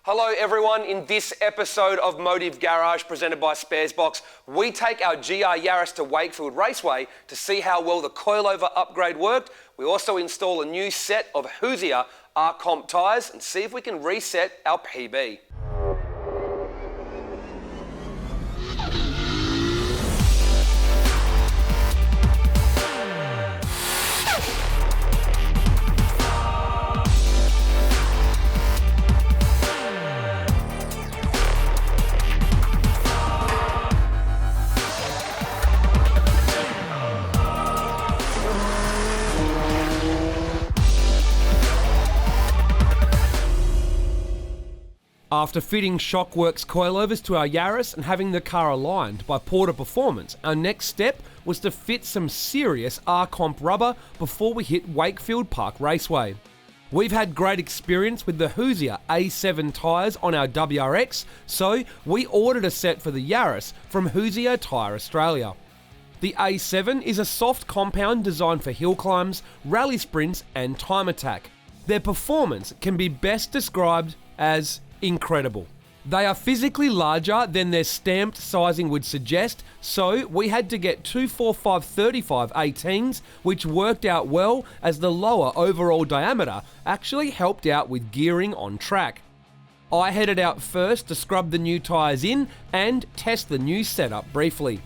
Hello everyone, in this episode of Motive Garage presented by Sparesbox, we take our GR Yaris to Wakefield Raceway to see how well the coilover upgrade worked. We also install a new set of Hoosier A7 tyres and see if we can reset our PB. After fitting Shockworks coilovers to our Yaris and having the car aligned by Porter Performance, our next step was to fit some serious R-Comp rubber before we hit Wakefield Park Raceway. We've had great experience with the Hoosier A7 tyres on our WRX, so we ordered a set for the Yaris from Hoosier Tyre Australia. The A7 is a soft compound designed for hill climbs, rally sprints and time attack. Their performance can be best described as incredible. They are physically larger than their stamped sizing would suggest, so we had to get 245/35 18s, which worked out well as the lower overall diameter actually helped out with gearing on track. I headed out first to scrub the new tyres in and test the new setup briefly.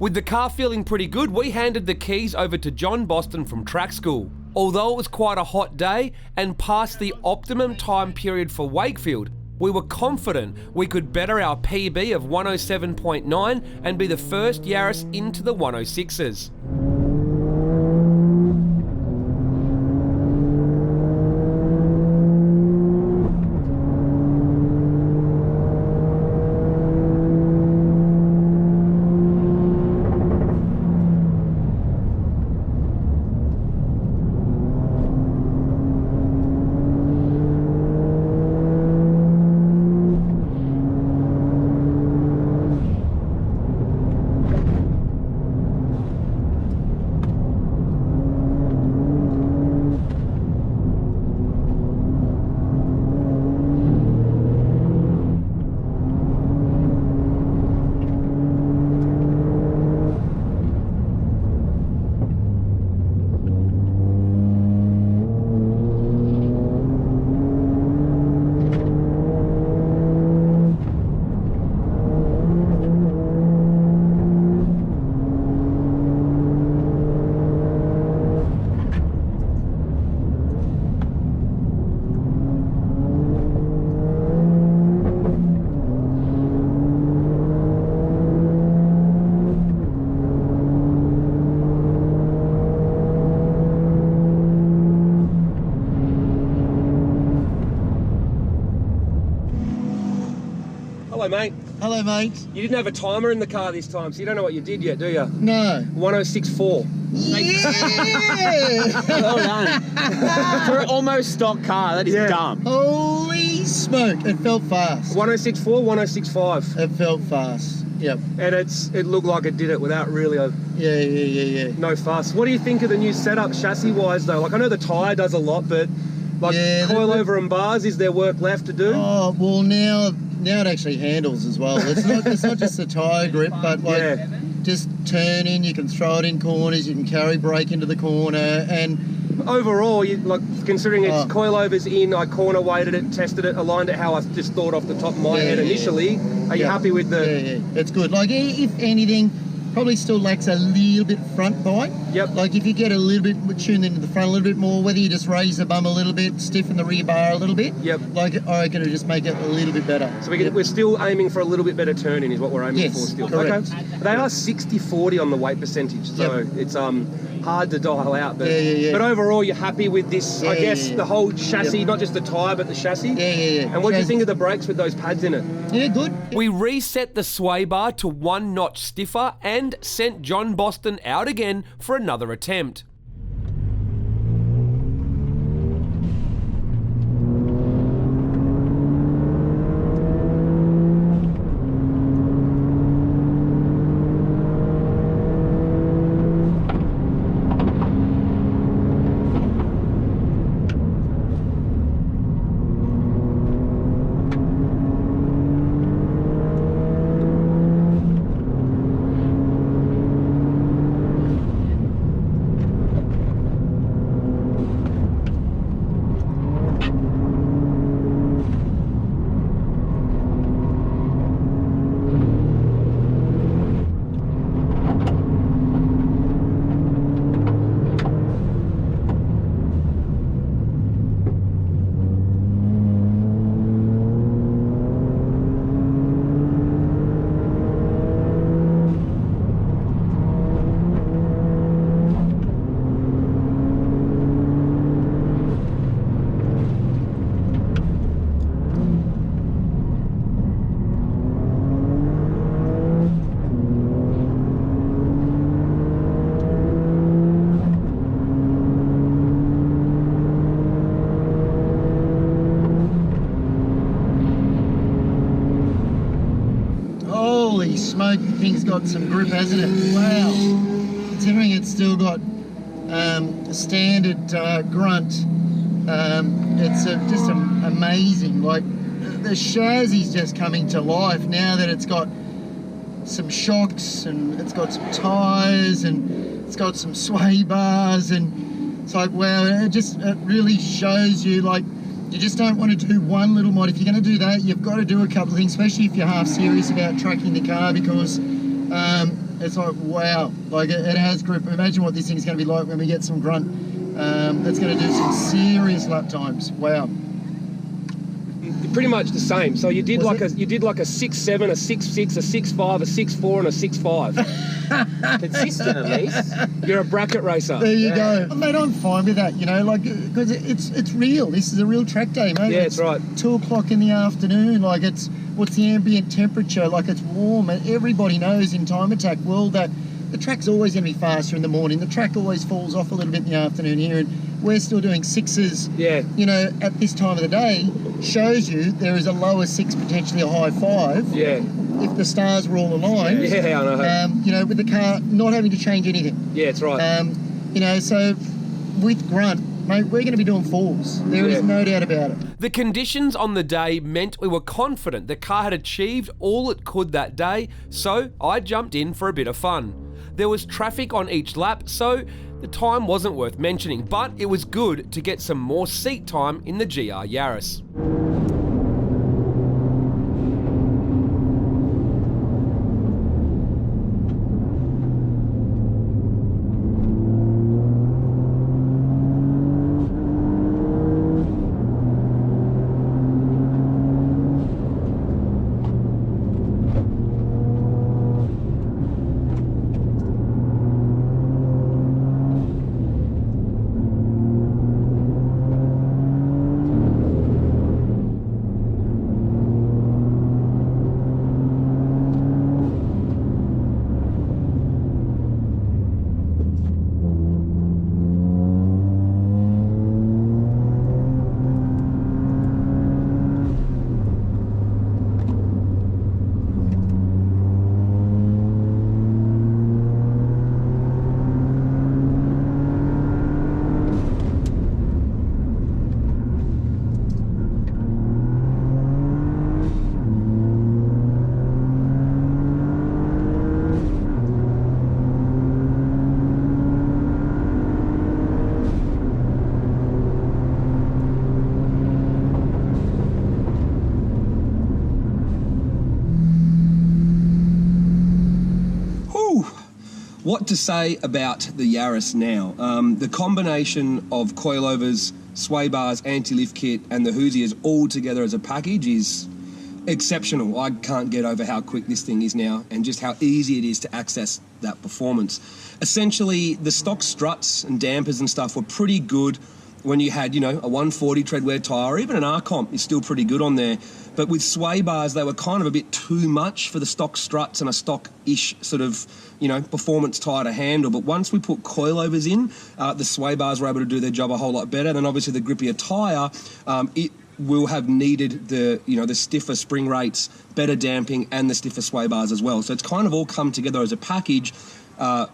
With the car feeling pretty good, we handed the keys over to John Boston from track school. Although it was quite a hot day and past the optimum time period for Wakefield, we were confident we could better our PB of 107.9 and be the first Yaris into the 106s. Hello, mate. Hello, mate. You didn't have a timer in the car this time, so you don't know what you did yet, do you? No. 1064. Yeah! Well done. For an almost stock car, that is dumb. Holy smoke! It felt fast. 1064, 1065. It felt fast. Yep. And it looked like it did it without really Yeah. no fuss. What do you think of the new setup chassis-wise, though? Like, I know the tyre does a lot, but like coilover and bars, is there work left to do? Oh, well, now it actually handles as well. It's not just the tyre grip, but like just turning, you can throw it in corners, you can carry brake into the corner, and overall, considering it's coilovers in, I corner weighted it, tested it, aligned it how I just thought off the top of my head initially. Are you happy with the... Yeah, it's good. Like, if anything, probably still lacks a little bit front bite. Yep. Like, if you get a little bit tuned into the front a little bit more, whether you just raise the bum a little bit, stiffen the rear bar a little bit. Yep. Like, I reckon it'll just make it a little bit better. So we're still aiming for a little bit better turning is what we're aiming for still. Correct. Okay. They are 60-40 on the weight percentage, so it's hard to dial out. But, but overall, you're happy with this, I guess, the whole chassis, not just the tyre, but the chassis? Yeah. And what do you think of the brakes with those pads in it? Yeah, good. We reset the sway bar to 1 notch stiffer and sent John Boston out again for another attempt. Holy smoke, the thing's got some grip, hasn't it? Wow. Considering it's still got a standard grunt, it's just amazing. Like, the chassis is just coming to life now that it's got some shocks and it's got some tyres and it's got some sway bars, and it's like, wow, it really shows you, like, you just don't want to do one little mod. If you're going to do that, you've got to do a couple of things, especially if you're half serious about tracking the car, because it's like, wow, like it has grip. Imagine what this thing's going to be like when we get some grunt. That's going to do some serious lap times. Wow. Pretty much the same. So you did like a 6.7, a 6.6, a 6.5, a 6.4, and a 6.5. Consistent at least. You're a bracket racer. There you go. Mate, I'm fine with that, you know, like, because it's real. This is a real track day, mate. Yeah, it's right. 2 o'clock in the afternoon, like, what's the ambient temperature? Like, it's warm, and everybody knows in time attack world that the track's always going to be faster in the morning. The track always falls off a little bit in the afternoon here, and we're still doing 6s, you know, at this time of the day. Shows you there is a lower 6, potentially a high 5. Yeah. If the stars were all aligned. Yeah, I know. You know, with the car not having to change anything. Yeah, it's right. You know, so with grunt, mate, we're going to be doing 4s. There is no doubt about it. The conditions on the day meant we were confident the car had achieved all it could that day, so I jumped in for a bit of fun. There was traffic on each lap, so the time wasn't worth mentioning, but it was good to get some more seat time in the GR Yaris. what to say about the Yaris now? The combination of coilovers, sway bars, anti-lift kit, and the Hoosiers all together as a package is exceptional. I can't get over how quick this thing is now and just how easy it is to access that performance. Essentially, the stock struts and dampers and stuff were pretty good when you had, a 140 treadwear tyre, or even an R-Comp is still pretty good on there. But with sway bars, they were kind of a bit too much for the stock struts and a stock-ish sort of, performance tyre to handle. But once we put coilovers in, the sway bars were able to do their job a whole lot better. Then obviously the grippier tyre, it will have needed the stiffer spring rates, better damping, and the stiffer sway bars as well. So it's kind of all come together as a package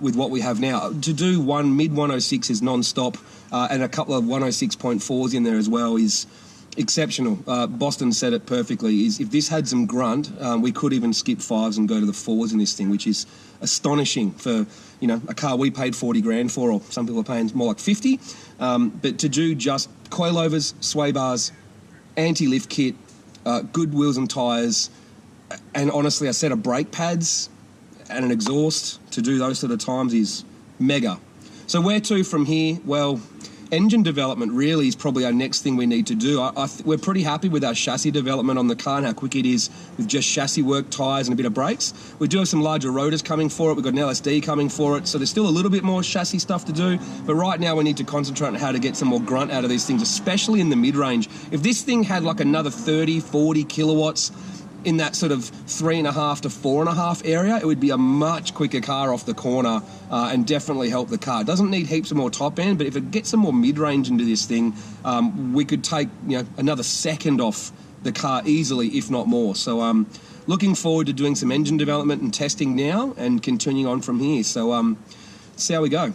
with what we have now. To do one mid 106 is non-stop, and a couple of 106.4s in there as well is exceptional. Boston said it perfectly, is if this had some grunt, we could even skip 5s and go to the 4s in this thing, which is astonishing for, a car we paid 40 grand for, or some people are paying more like 50. But to do just coilovers, sway bars, anti-lift kit, good wheels and tyres, and honestly a set of brake pads and an exhaust to do those sort of times is mega. So where to from here? Well, engine development really is probably our next thing we need to do. We're pretty happy with our chassis development on the car and how quick it is with just chassis work, tyres and a bit of brakes. We do have some larger rotors coming for it. We've got an LSD coming for it. So there's still a little bit more chassis stuff to do. But right now we need to concentrate on how to get some more grunt out of these things, especially in the mid-range. If this thing had like another 30, 40 kilowatts in that sort of 3.5 to 4.5 area, it would be a much quicker car off the corner and definitely help the car. It doesn't need heaps of more top end, but if it gets some more mid-range into this thing, we could take another second off the car easily, if not more. So looking forward to doing some engine development and testing now and continuing on from here. So see how we go.